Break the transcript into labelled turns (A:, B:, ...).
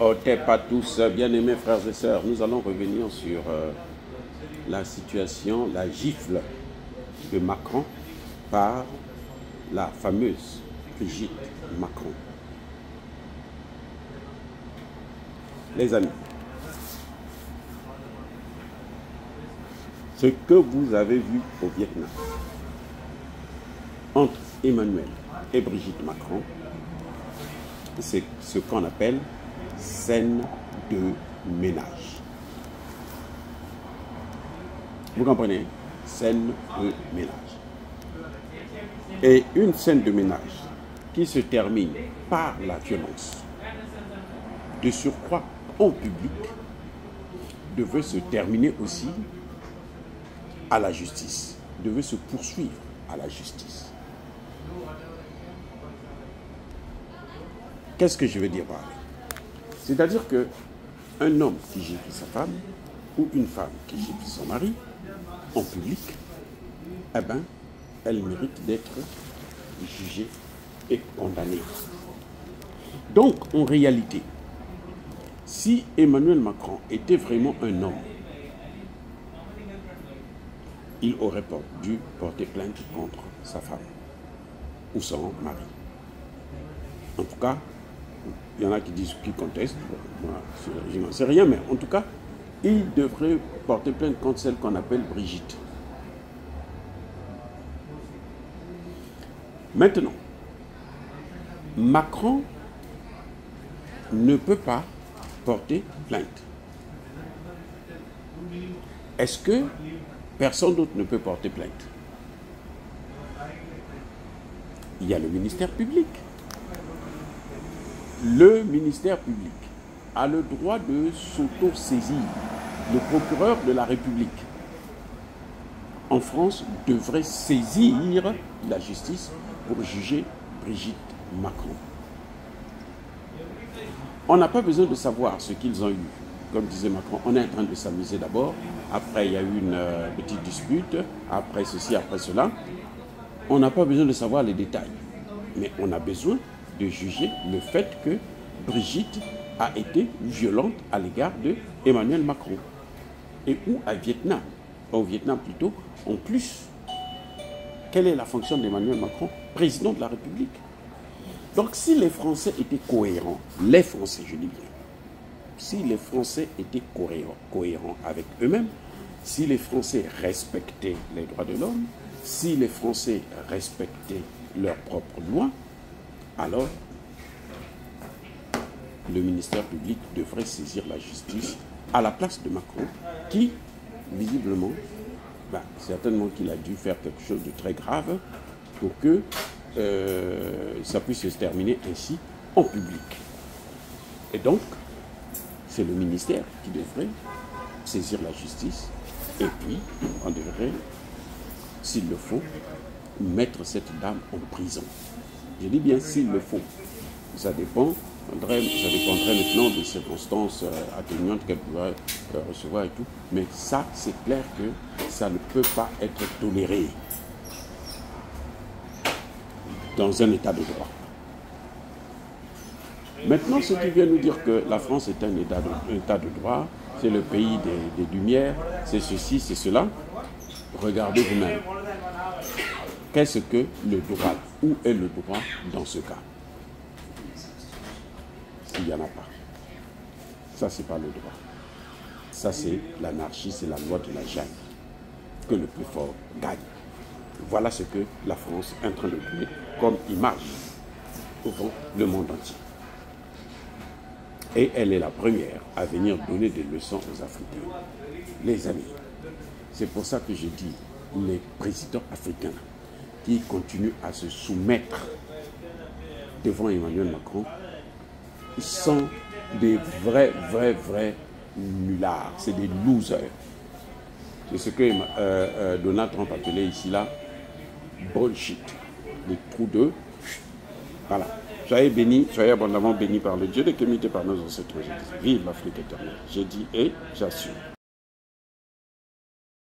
A: Otep à tous, bien-aimés frères et sœurs, nous allons revenir sur la situation, la gifle de Macron par la fameuse Brigitte Macron. Les amis, ce que vous avez vu au Vietnam entre Emmanuel et Brigitte Macron, c'est ce qu'on appelle scène de ménage. Vous comprenez? Scène de ménage. Et une scène de ménage qui se termine par la violence, de surcroît en public, devait se terminer aussi à la justice, devait se poursuivre à la justice. Qu'est-ce que je veux dire par là? C'est-à-dire qu'un homme qui gifle sa femme ou une femme qui gifle son mari en public, eh ben, elle mérite d'être jugée et condamnée. Donc, en réalité, si Emmanuel Macron était vraiment un homme, il aurait dû porter plainte contre sa femme ou son mari. En tout cas, il y en a qui disent, qui contestent, moi, je n'en sais rien, mais en tout cas, il devrait porter plainte contre celle qu'on appelle Brigitte. Maintenant, Macron ne peut pas porter plainte. Est-ce que personne d'autre ne peut porter plainte? Il y a le ministère public. Le ministère public a le droit de s'auto-saisir. Le procureur de la République en France devrait saisir la justice pour juger Brigitte Macron. On n'a pas besoin de savoir ce qu'ils ont eu. Comme disait Macron, on est en train de s'amuser d'abord. Après, il y a eu une petite dispute. Après ceci, après cela. On n'a pas besoin de savoir les détails. Mais on a besoin de juger le fait que Brigitte a été violente à l'égard de Emmanuel Macron. Et où? À Vietnam. Au Vietnam plutôt. En plus, quelle est la fonction d'Emmanuel Macron? Président de la République. Donc si les Français étaient cohérents, les Français, je dis bien, si les Français étaient cohérents avec eux-mêmes, si les Français respectaient les droits de l'homme, si les Français respectaient leurs propres lois, alors le ministère public devrait saisir la justice à la place de Macron, qui, visiblement, certainement qu'il a dû faire quelque chose de très grave pour que ça puisse se terminer ainsi en public. Et donc, c'est le ministère qui devrait saisir la justice et puis on devrait, s'il le faut, mettre cette dame en prison. Je dis bien s'il le faut. Ça dépendrait maintenant des circonstances atténuantes qu'elle pourrait recevoir et tout. Mais ça, c'est clair que ça ne peut pas être toléré dans un état de droit. Maintenant, ceux qui viennent nous dire que la France est un état de droit, c'est le pays des Lumières, c'est ceci, c'est cela, regardez vous-même. Qu'est-ce que le droit? Où est le droit dans ce cas? S'il n'y en a pas. Ça, c'est pas le droit. Ça, c'est l'anarchie, c'est la loi de la jungle. Que le plus fort gagne. Voilà ce que la France est en train de donner comme image devant le monde entier. Et elle est la première à venir donner des leçons aux Africains. Les amis, c'est pour ça que je dis, les présidents africains qui continuent à se soumettre devant Emmanuel Macron, ils sont des vrais nullards, c'est des losers. C'est ce que Donald Trump appelait ici là bullshit, des trous de... Voilà. Soyez bénis, soyez abondamment bénis par le Dieu de Kémité, par nos ancêtres. Vive l'Afrique éternelle. J'ai dit et j'assure.